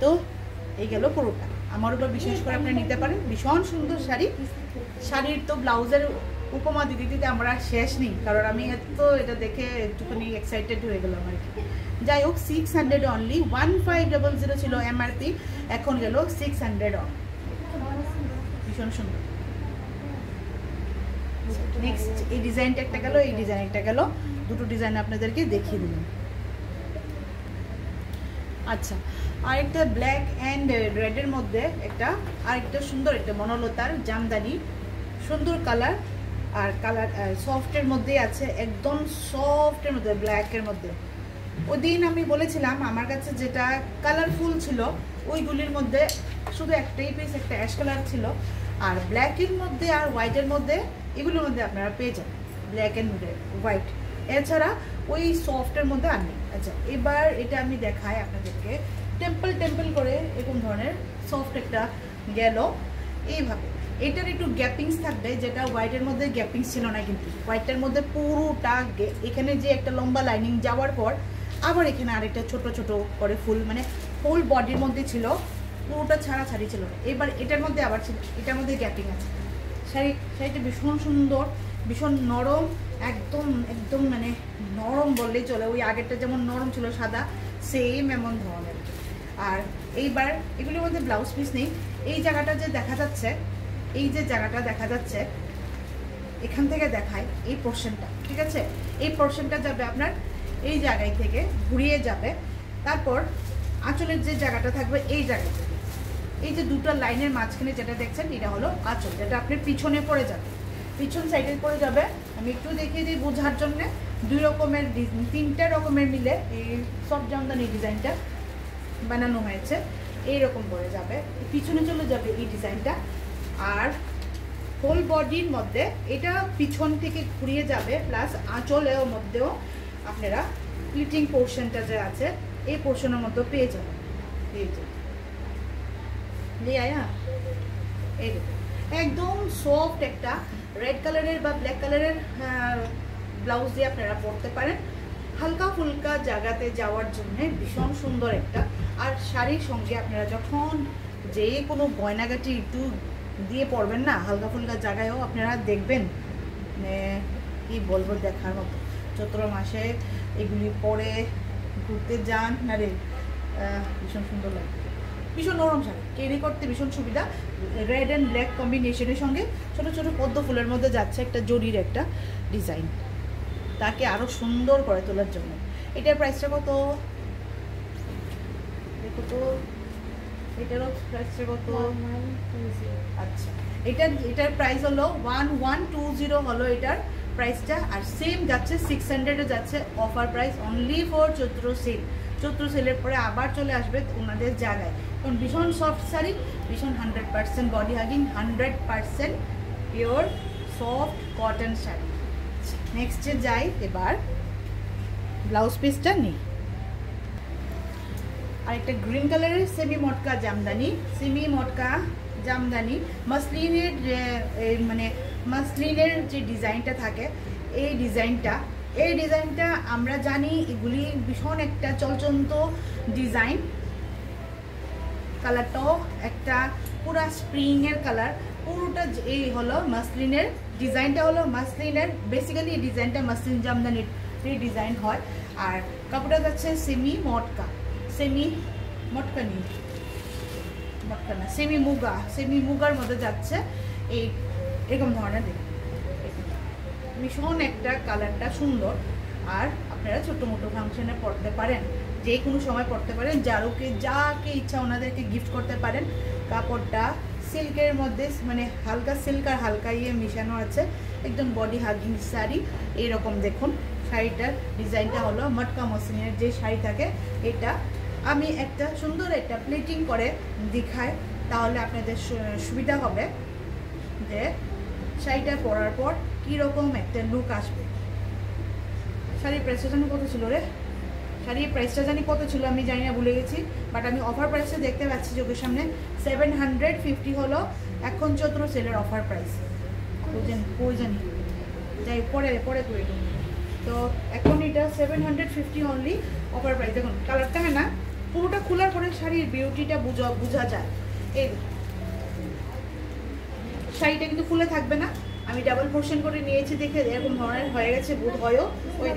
তো এই গেল পুরোটা। আমার উপর বিশেষ করে আপনি নিতে পারেন, ভীষণ সুন্দর শাড়ি। শাড়ির তো ব্লাউজের উপমা দিতে দিতে আমরা শেষ নেই, কারণ আমি এত এটা দেখে একটুখানি এক্সাইটেড হয়ে গেলাম আর কি। যাই হোক 600 অনলি, 1500 ছিল এমআরপি, এখন গেল 600 অন। ভীষণ সুন্দর। নেক্সট এই ডিজাইনটা একটা গেল, এই ডিজাইন একটা গেল, দুটো ডিজাইন আপনাদেরকে দেখিয়ে দিলাম। আচ্ছা, আরেকটা ব্ল্যাক অ্যান্ড রেডের মধ্যে একটা আরেকটা সুন্দর একটা বনলতার জামদানি, সুন্দর কালার, আর কালার সফটের মধ্যে আছে, একদম সফটের মধ্যে, ব্ল্যাকের মধ্যে। ওই দিন আমি বলেছিলাম আমার কাছে যেটা কালারফুল ছিল ওইগুলির মধ্যে শুধু একটাই পিস, একটা অ্যাশ কালার ছিল, আর ব্ল্যাকের মধ্যে আর হোয়াইটের মধ্যে এগুলোর মধ্যে আপনারা পেয়ে যাবেন, ব্ল্যাক অ্যান্ড হোয়াইট। এছাড়া ওই সফটের মধ্যে আর নেই। আচ্ছা, এবার এটা আমি দেখাই আপনাদেরকে, টেম্পল টেম্পল করে এরকম ধরনের সফট একটা গেল এইভাবে। এটার একটু গ্যাপিংস থাকবে, যেটা হোয়াইটের মধ্যে গ্যাপিংস ছিল না, কিন্তু হোয়াইটের মধ্যে পুরোটা এখানে যে একটা লম্বা লাইনিং যাওয়ার পর আবার এখানে আরেকটা ছোট ছোট করে ফুল, মানে ফুল বডির মধ্যে ছিল, পুরোটা ছাড়াছাড়ি ছিল। এবার এটার মধ্যে আবার ছিল, এটার মধ্যে গ্যাপিং আছে। শাড়িটা ভীষণ সুন্দর, ভীষণ নরম, একদম একদম মানে নরম বললেই চলে। ওই আগেরটা যেমন নরম ছিল সাদা, সেম এমন ধরনের। আর এইবার এগুলোর মধ্যে ব্লাউজ পিস নেই। এই জায়গাটা যে দেখা যাচ্ছে, এই যে জায়গাটা দেখা যাচ্ছে, এখান থেকে দেখায় এই পোর্শনটা, ঠিক আছে? এই পোর্শনটা যাবে আপনার এই জায়গায় থেকে ঘুরিয়ে যাবে, তারপর আঁচলের যে জায়গাটা থাকবে এই জায়গা থেকে, এই যে দুটো লাইনের মাঝখানে যেটা দেখছেন এটা হলো আঁচল, যেটা আপনার পিছনে পড়ে যাবে, পিছন সাইডে পড়ে যাবে। আমি একটু দেখিয়ে দিই বোঝার জন্য। দুই রকমের, তিনটা রকমের মিলে এই সফট জামদানি ডিজাইনটা বানানো হয়েছে। এইরকম পড়ে যাবে, পিছনে চলে যাবে এই ডিজাইনটা, আর হোল বডির মধ্যে এটা পিছন থেকে ঘুরিয়ে যাবে, প্লাস আঁচলের মধ্যেও আপনারা প্লিটিং পোর্শনটা যে আছে এই পোর্শনের মধ্যে পেয়ে যাবেন। এই যে এই একদম সফট একটা রেড কালারের বা ব্ল্যাক কালারের ব্লাউজ দিয়ে আপনারা পরতে পারেন, হালকা ফুলকা জায়গাতে যাওয়ার জন্য ভীষণ সুন্দর একটা। আর শাড়ির সঙ্গে আপনারা যখন যে কোনো গয়নাগাটি একটু দিয়ে পরবেন না, হালকা ফুলকা জায়গায়ও আপনারা দেখবেন, মানে কি বলবো, দেখার মতো। চৈত্র মাসে এগুলি পরে ঘুরতে যান না রে, ভীষণ সুন্দর লাগে, ভীষণ নরম শাড়ি, ক্যারি করতে ভীষণ সুবিধা। রেড অ্যান্ড ব্ল্যাক কম্বিনেশনের সঙ্গে ছোটো ছোটো পদ্ম ফুলের মধ্যে যাচ্ছে একটা জরির একটা ডিজাইন, তাকে আরও সুন্দর করে তোলার জন্য। এটার প্রাইসটা কত দেখো তো, এটারও প্রাইসটা কত? আচ্ছা, এটার প্রাইস হলো 1120 হলো এটার প্রাইসটা, আর সেম যাচ্ছে 600 যাচ্ছে offer price, only for Chaitra sale. Chaitra সেলের পরে আবার চলে আসবে ওনাদের জায়গায়, কারণ ভীষণ সফট শাড়ি, ভীষণ 100% body hugging, 100% pure soft cotton sari. নেক্সটে যাই, এবার ব্লাউজ পিসটা নিই। আর একটা গ্রিন কালারের সেমি মটকা জামদানি, মাসলিনের মানে মাসলিনের যে ডিজাইনটা থাকে, এই ডিজাইনটা আমরা জানি এগুলি ভীষণ একটা চলচন্ত ডিজাইন। কালারটাও একটা পুরা স্প্রিংয়ের কালার, পুরোটা এই হলো মাসলিনের ডিজাইনটা, হলো মাসলিনের, বেসিক্যালি এই ডিজাইনটা মাসলিন জামদানির ডিজাইন হয়। আর কাপড়টা যাচ্ছে সেমি মুগার মধ্যে যাচ্ছে, এই এরকম ধরনের ভীষণ একটা কালারটা সুন্দর। আর আপনারা ছোটো মোটো ফাংশনে পড়তে পারেন, যে কোনো সময় পড়তে পারেন, যাকে ইচ্ছা ওনাদেরকে গিফট করতে পারেন। কাপড়টা সিল্কের মধ্যে, মানে হালকা সিল্ক আর হালকা মিশানো আছে, একদম বডি হাগিং শাড়ি। এইরকম দেখুন শাড়িটার ডিজাইনটা হলো মটকা মসলিনের যে শাড়ি থাকে, এটা আমি একটা সুন্দর একটা প্লেটিং করে দেখাই, তাহলে আপনাদের সুবিধা হবে যে শাড়িটা পরার পর কীরকম একটা লুক আসবে। শাড়ির প্রাইসটা জানি কত ছিল রে, আমি জানি না, ভুলে গেছি, বাট আমি অফার প্রাইসটা দেখতে পাচ্ছি চোখের সামনে। 750 হলো এখন চৈত্র সেলের অফার প্রাইস। কই জানি, যাই পরে করে দেবো। তো এখন এটা 750 অনলি অফার প্রাইস। দেখুন কালারটা, হ্যাঁ না, পুরোটা খোলার পরে শাড়ির বিউটিটা বোঝা যায়। এই শাড়িটা কিন্তু ফুলে থাকবে না, আমি ডাবল পোর্শন করে নিয়েছি দেখে এরকম ধরনের হয়ে গেছে বোধ হয়ও। ওই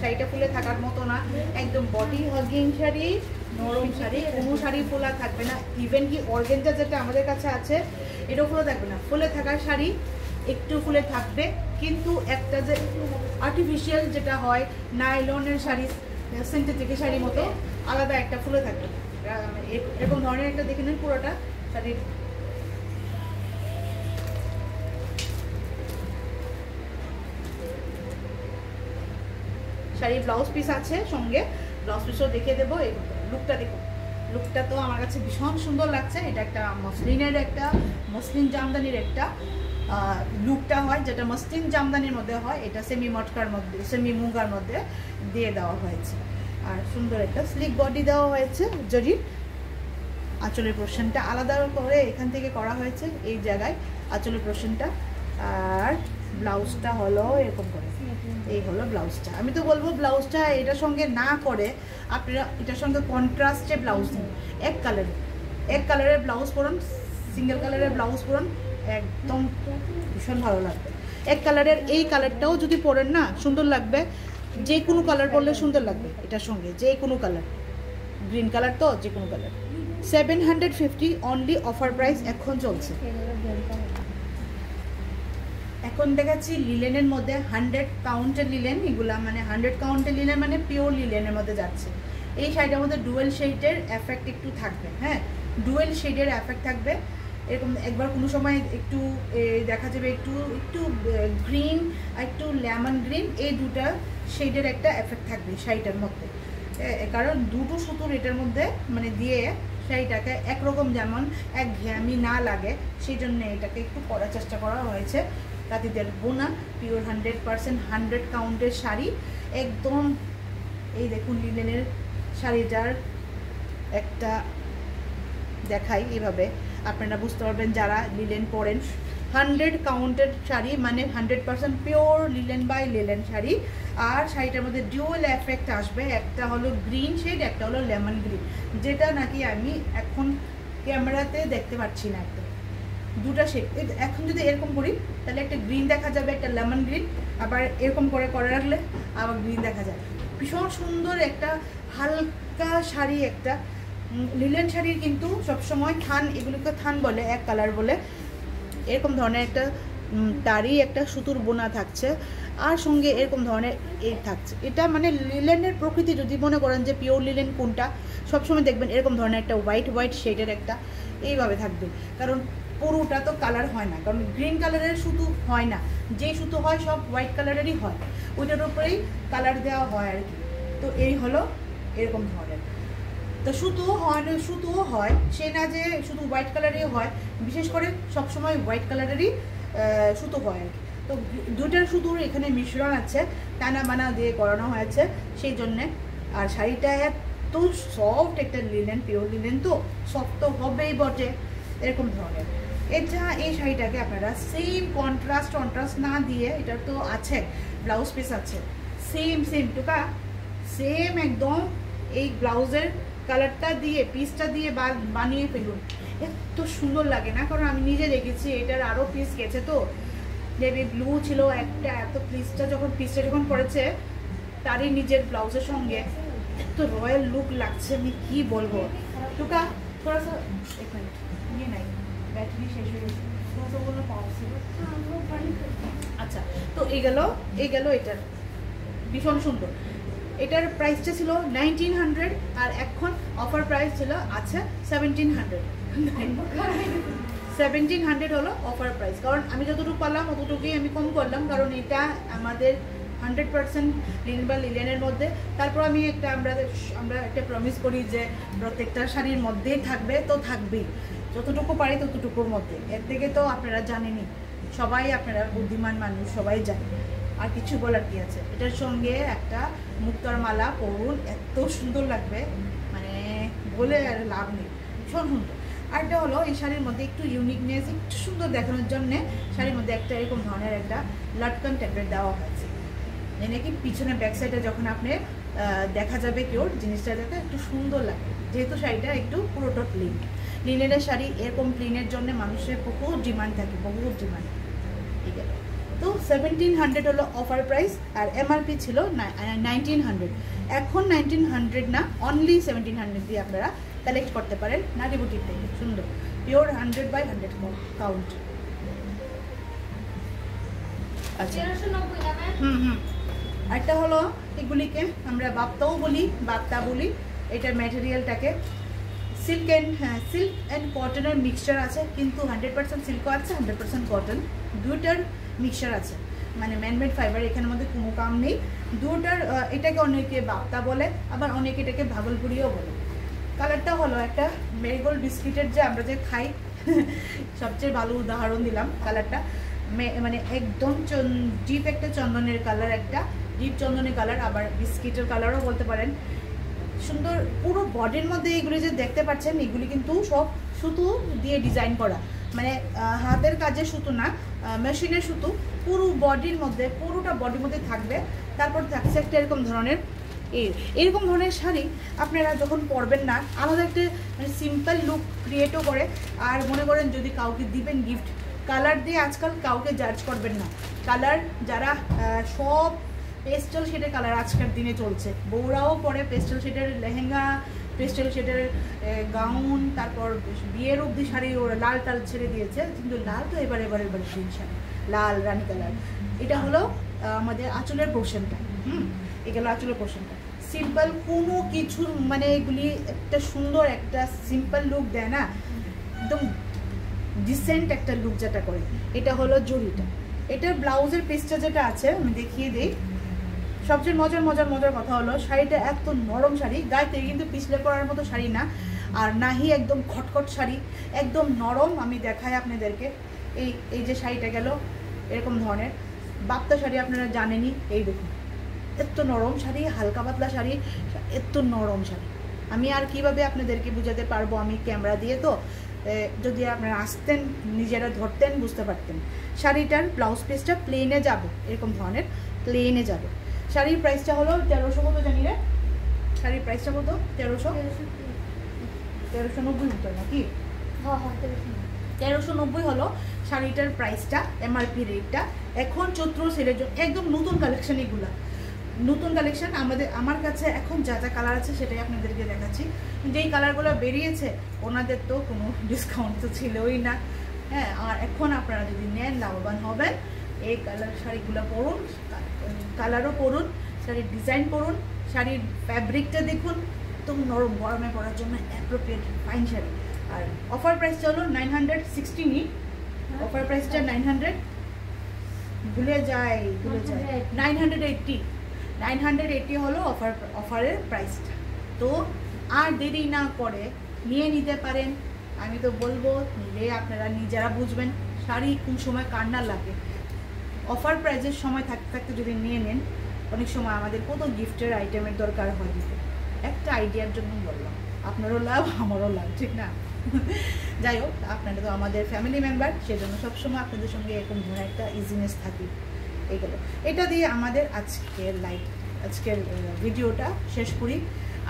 শাড়িটা ফুলে থাকার মতো না, একদম বডি হাগিং শাড়ি, নরম শাড়ি, কোনো শাড়ি ফোলা থাকবে না। ইভেন কি অর্গানজা যেটা আমাদের কাছে আছে এটাও ফুলে থাকবে না। ফুলে থাকার শাড়ি একটু ফুলে থাকবে, কিন্তু একটা যে আর্টিফিশিয়াল যেটা হয় নাইলনের শাড়ি, সিনথেটিকের শাড়ির মতো আলাদা একটা ফুলে থাকবে। এরকম ধরনের একটা দেখে নিন পুরোটা শাড়ির। শাড়ির ব্লাউজ পিস আছে সঙ্গে, ব্লাউজ পিসও দেখিয়ে দেবো। এই লুকটা দেখুন, লুকটা তো আমার কাছে ভীষণ সুন্দর লাগছে। এটা একটা মসলিন জামদানির একটা লুকটা হয়, যেটা মসলিন জামদানির মধ্যে হয়। এটা সেমি মটকার মধ্যে, সেমি মুগার মধ্যে দিয়ে দেওয়া হয়েছে। আর সুন্দর একটা স্লিক বডি দেওয়া হয়েছে জরির। আঁচলের পোর্শনটা আলাদা করে এখান থেকে করা হয়েছে এই জায়গায় আঁচলের পোর্শনটা। আর ব্লাউজটা হলো এরকম করে, এই হলো ব্লাউজটা। আমি তো বলবো ব্লাউজটা এটার সঙ্গে না করে আপনারা এটার সঙ্গে কন্ট্রাস্টে ব্লাউজ দিন। এক কালারের ব্লাউজ পরুন, সিঙ্গেল কালারের ব্লাউজ পরুন, একদম ভীষণ ভালো লাগবে। এক কালারের এই কালারটাও যদি পরেন না সুন্দর লাগবে, যে কোনো কালার পরলে সুন্দর লাগবে এটার সঙ্গে, যে কোনো কালার। গ্রিন কালার তো যে কোনো কালার। 750 অনলি, অফার প্রাইস এখন চলছে। এখন দেখাচ্ছি লিলেনের মধ্যে 100 কাউন্টের লিলেন। এগুলা মানে 100 কাউন্টের লিলেন মানে পিওর লিলেনের মধ্যে যাচ্ছে। এই শাড়িটার মধ্যে ডুয়েল শেডের এফেক্ট একটু থাকবে, হ্যাঁ ডুয়েল শেডের এফেক্ট থাকবে। এরকম একবার কোনো সময় একটু দেখা যাবে একটু গ্রিন আর একটু লেমন গ্রিন, এই দুটা শেডের একটা এফেক্ট থাকবে শাড়িটার মধ্যে। কারণ দুটো সুতোর এটার মধ্যে মানে দিয়ে শাড়িটাকে একরকম যেমন একঘেয়েমি না লাগে, সেই জন্য এটাকে একটু করার চেষ্টা করা হয়েছে। তাঁতিদের বোনা পিওর 100% 100 কাউন্টের শাড়ি একদম। এই দেখুন লিলেনের শাড়িটার একটা দেখাই, এভাবে আপনারা বুঝতে পারবেন যারা লিলেন পরেন। 100 কাউন্টের শাড়ি মানে 100% pure linen by linen sari. আর শাড়িটার মধ্যে ডুয়াল এফেক্ট আসবে, একটা হলো গ্রিন শেড, একটা হলো লেমন গ্রিন, যেটা নাকি আমি এখন ক্যামেরাতে দেখতে পাচ্ছি না। একটা দুটা শেড এখন যদি এরকম করি তাহলে একটা গ্রিন দেখা যাবে, একটা লেমন গ্রিন, আবার এরকম করে রাখলে আবার গ্রিন দেখা যায়। ভীষণ সুন্দর একটা হালকা শাড়ি একটা লিলেন শাড়ির, কিন্তু সবসময় থান, এগুলোকে থান বলে, এক কালার বলে। এরকম ধরনের একটা তারই একটা সুতোর বোনা থাকছে, আর সঙ্গে এরকম ধরনের এই থাকছে। এটা মানে লিলেনের প্রকৃতি যদি মনে করেন যে পিওর লিলেন কোনটা, সবসময় দেখবেন এরকম ধরনের একটা হোয়াইট শেডের একটা এইভাবে থাকবে। কারণ পুরোটা তো কালার হয় না, কারণ গ্রিন কালারের সুতো হয় না, যে সুতো হয় সব হোয়াইট কালারেরই হয়, ওইটার উপরেই কালার দেওয়া হয় আর কি। তো এই হলো এরকম ধরনের। তো সুতোও হয় সে না যে শুধু হোয়াইট কালারই হয়, বিশেষ করে সবসময় হোয়াইট কালারেরই সুতো হয় আর কি। তো দুইটার সুতোর এখানে মিশ্রণ আছে, টানা বানা দিয়ে করানো হয়েছে সেই জন্যে। আর শাড়িটা এত সফট একটা লিলেন, পিওর লিলেন তো সফট তো হবেই বটে, এরকম ধরনের। এটা এই শাড়িটাকে আপনারা সেম কন্ট্রাস্ট না দিয়ে, এটার তো আছে ব্লাউজ পিস আছে সেম টুকা সেম একদম এই ব্লাউজের কালারটা দিয়ে পিসটা দিয়ে বানিয়ে ফেলুন। এত সুন্দর লাগে না? কারণ আমি নিজে দেখেছি, এটার আরও পিস গেছে তো, বেবি ব্লু ছিল একটা, এত পিসটা যখন পড়েছে তারই নিজের ব্লাউজের সঙ্গে এত রয়্যাল লুক লাগছে, আমি কি বলবো। টুকা থোড়া সা এক মিনিট নিয়ে নাই, ব্যাটারি শেষ হয়ে গেছে, থোড়া সা বললো পাওয়া ছিল। আচ্ছা, তো এই গেল এটার ভীষণ সুন্দর। এটার প্রাইসটা ছিল 1900 আর এখন অফার প্রাইস ছিল আছে 1700। 1700 হলো অফার প্রাইস, কারণ আমি যতটুকু পারলাম অতটুকুই আমি কম করলাম, কারণ এটা আমাদের 100% লিলেন বা লিলেনের মধ্যে। তারপর আমি আমরা একটা প্রমিস করি যে প্রত্যেকটা শাড়ির মধ্যেই থাকবে, তো থাকবেই, যতটুকু পারি ততটুকুর মধ্যে। এর থেকে তো আপনারা জানেনই, সবাই আপনারা বুদ্ধিমান মানুষ, সবাই জানে। আর কিছু বলার কি আছে, এটার সঙ্গে একটা মুক্তার মালা পরুন, এত সুন্দর লাগবে, মানে বলে আর লাভ নেই, ভীষণ সুন্দর। আর এটা হলো এই শাড়ির মধ্যে একটু ইউনিকনেস, একটু সুন্দর দেখানোর জন্য শাড়ির মধ্যে একটা এরকম ধরনের একটা লটকন টাইপের দেওয়া হয়েছে, যে নাকি পিছনে ব্যাক সাইডে যখন আপনি দেখা যাবে কেউ জিনিসটা যাতে একটু সুন্দর লাগে, যেহেতু শাড়িটা একটু পুরোটা প্লেন। লিনেনের শাড়ি এরকম প্লেনের জন্য মানুষের বহুত ডিমান্ড থাকে, বহুত ডিমান্ড। ঠিক আছে, তো 1700 হলো অফার প্রাইস, আর এমআরপি ছিল 1900। এখন 1900 না, অনলি 1700 দিয়ে আপনারা কালেক্ট করতে পারেন নারী বুটিক থেকে। সুন্দর পিওর 100/100 কাউন্ট। আচ্ছা, একটা হলো এগুলিকে আমরা বাপ্তাও বলি, বাপ্তা বলি। এটার ম্যাটেরিয়ালটাকে সিল্ক অ্যান্ড কটনের মিক্সচার আছে, কিন্তু 100% সিল্কও আছে, 100% কটন, দুটার মিক্সচার আছে, মানে ম্যানমেড ফাইবার, এখানের মধ্যে কোনো কাম নেই। দুটার এটাকে অনেকে বাপ্তা বলে, আবার অনেকে এটাকে ভাগলপুরিও বলে। কালারটা হলো একটা মেরিগোল্ড বিস্কিটের যে আমরা যে খাই সবচেয়ে ভালো উদাহরণ দিলাম কালারটা, মানে একদম ডিপ একটা চন্দনের কালার, একটা ডিপ চন্দনের কালার, আবার বিস্কিটের কালারও বলতে পারেন। সুন্দর পুরো বডির মধ্যে এগুলি যে দেখতে পাচ্ছেন, এগুলি কিন্তু সব সুতো দিয়ে ডিজাইন করা, মানে হাতের কাজের সুতো না, মেশিনের সুতো। পুরো বডির মধ্যে, পুরোটা বডির মধ্যে থাকবে। তারপর থাকছে একটা এরকম ধরনের শাড়ি আপনারা যখন পরবেন না, আলাদা একটা মানে সিম্পল লুক ক্রিয়েটও করে। আর মনে করেন যদি কাউকে দিবেন গিফট, কালার দিয়ে আজকাল কাউকে জাজ করবেন না। কালার যারা সব পেস্টেল শেডের কালার আজকের দিনে চলছে, বউরাও পরে পেস্টেল শেডের লেহেঙ্গা, পেস্টেল শেডের গাউন, তারপর বিয়ের অবধি শাড়ি ওরা লাল টাল ছেড়ে দিয়েছে, কিন্তু লাল তো এবার গ্রিন শাড়ি, লাল রানী কালার। এটা হলো আমাদের আঁচলের পোর্শনটা। এগুলো আঁচলের পোর্শনটা সিম্পল, কোনো কিছুর মানে এগুলি একটা সুন্দর একটা সিম্পল লুক দেয় না, একদম ডিসেন্ট একটা লুক যেটা করে। এটা হলো জরিটা। এটার ব্লাউজের পিসটা যেটা আছে আমি দেখিয়ে দিই। সবচেয়ে মজার কথা হলো শাড়িটা এত নরম শাড়ি, গায়ে থেকে কিন্তু পিছলে পরার মতো শাড়ি না, আর নাহি একদম খটখট শাড়ি, একদম নরম। আমি দেখাই আপনাদেরকে, এই যে শাড়িটা গেল এরকম ধরনের বাপ্তা শাড়ি, আপনারা জানেনই। এই দেখুন এত নরম শাড়ি, হালকা পাতলা শাড়ি, এত নরম শাড়ি। আমি আর কিভাবে আপনাদেরকে বুঝাতে পারবো, আমি ক্যামেরা দিয়ে তো, যদি আপনারা আসতেন নিজেরা ধরতেন বুঝতে পারতেন। শাড়িটার ব্লাউজ পিসটা প্লেনে যাবে, এরকম ধরনের প্লেনে যাবে। শাড়ির প্রাইসটা হলো 1300 কত জানি রে, শাড়ির প্রাইসটা কত? 1390 মতো নাকি? 1390 হলো শাড়িটার প্রাইসটা, এমআরপি রেটটা। এখন চৈত্র সেলের জন্য একদম নতুন কালেকশন, এগুলা নতুন কালেকশন। আমার কাছে এখন যা যা কালার আছে সেটাই আপনাদেরকে দেখাচ্ছি। যেই কালারগুলো বেরিয়েছে ওনাদের তো কোনো ডিসকাউন্ট তো ছিলই না, হ্যাঁ। আর এখন আপনারা যদি নেন লাভবান হবেন। এই কালার শাড়িগুলো পরুন, কালারও পরুন, শাড়ির ডিজাইন পরুন, শাড়ির ফ্যাব্রিকটা দেখুন, একদম নরম, গরমে পরার জন্য অ্যাপ্রোপ্রিয়েট ফাইন শাড়ি। আর অফার প্রাইসটা হলো 916, অফার প্রাইসটা 900, ভুলে যায় 980 হলো অফারের প্রাইসটা। তো আর দেরি না করে নিয়ে নিতে পারেন। আমি তো বলবো নিলে আপনারা নিজেরা বুঝবেন শাড়ি কোন সময় কার না লাগে। অফার প্রাইজের সময় থাকতে থাকতে যদি নিয়ে নেন, অনেক সময় আমাদের কত গিফটের আইটেমের দরকার হয় দিতে। একটা আইডিয়ার জন্য বললাম, আপনারও লাভ আমারও লাভ, ঠিক না? যাই হোক, আপনারা তো আমাদের ফ্যামিলি মেম্বার, সেজন্য সবসময় আপনাদের সঙ্গে এরকম ধরনের একটা ইজিনেস থাকি। এইগুলো এটা দিয়ে আমাদের আজকের ভিডিওটা শেষ করি।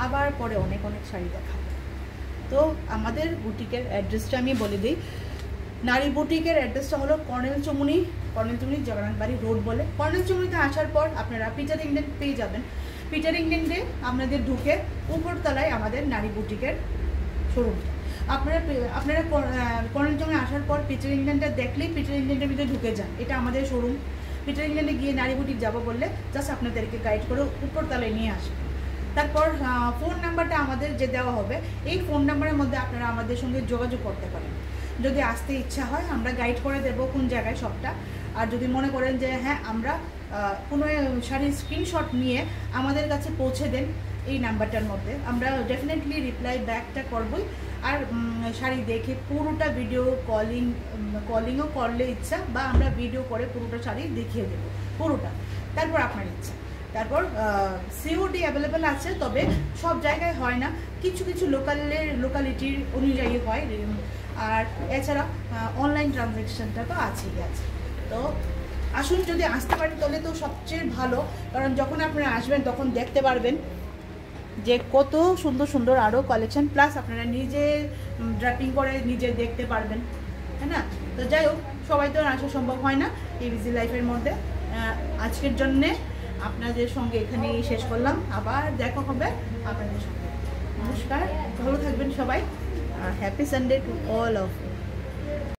আবার পরে অনেক শাড়ি দেখাবো। তো আমাদের বুটিকের অ্যাড্রেসটা আমি বলে দিই। নারী বুটিকের অ্যাড্রেসটা হলো কর্নেল চৌমুনি জগন্নাথবাড়ি রোড বলে। কর্নেল চৌমুনিতে আসার পর আপনারা পিটার ইংল্যান্ড পেয়ে যাবেন। পিটার ইংল্যান্ডে আপনাদের ঢুকে উপরতলায় আমাদের নারী বুটিকের শোরুমটা। আপনারা কর্নেল চৌমুনি আসার পর পিটার ইংল্যান্ডটা দেখলেই পিটার ইংল্যান্ডের ভিতরে ঢুকে যান, এটা আমাদের শোরুম। পিটার ইংল্যান্ডে গিয়ে নারী বুটিক যাবো বললে জাস্ট আপনাদেরকে গাইড করে উপরতলায় নিয়ে আসবে। তারপর ফোন নাম্বারটা আমাদের যে দেওয়া হবে, এই ফোন নাম্বারের মধ্যে আপনারা আমাদের সঙ্গে যোগাযোগ করতে পারেন। যদি আসতে ইচ্ছা হয় আমরা গাইড করে দেবো কোন জায়গায় সবটা। আর যদি মনে করেন যে হ্যাঁ আমরা কোনো শাড়ির স্ক্রিনশট নিয়ে আমাদের কাছে পৌঁছে দেন এই নাম্বারটার মধ্যে, আমরা ডেফিনেটলি রিপ্লাই ব্যাকটা করবই। আর শাড়ি দেখে পুরোটা ভিডিও কলিংও করলে ইচ্ছা, বা আমরা ভিডিও করে পুরোটা শাড়ি দেখিয়ে দেবো পুরোটা, তারপর আপনার ইচ্ছা। তারপর সিওডি অ্যাভেলেবেল আছে, তবে সব জায়গায় হয় না, কিছু কিছু লোকালিটির অনুযায়ী হয়। আর এছাড়া অনলাইন ট্রানজ্যাকশানটা তো আছেই আছে। তো আসুন, যদি আসতে পারেন তাহলে তো সবচেয়ে ভালো, কারণ যখন আপনারা আসবেন তখন দেখতে পারবেন যে কত সুন্দর সুন্দর আরও কালেকশন, প্লাস আপনারা নিজে ড্রাপিং করে নিজে দেখতে পারবেন, হ্যাঁ না? তো যাই হোক, সবাই তো আসা সম্ভব হয় না এই বিজি লাইফের মধ্যে। আজকের জন্যে আপনাদের সঙ্গে এখানেই শেষ করলাম, আবার দেখা হবে আপনাদের সঙ্গে। নমস্কার, ভালো থাকবেন সবাই, happy Sunday to all of you.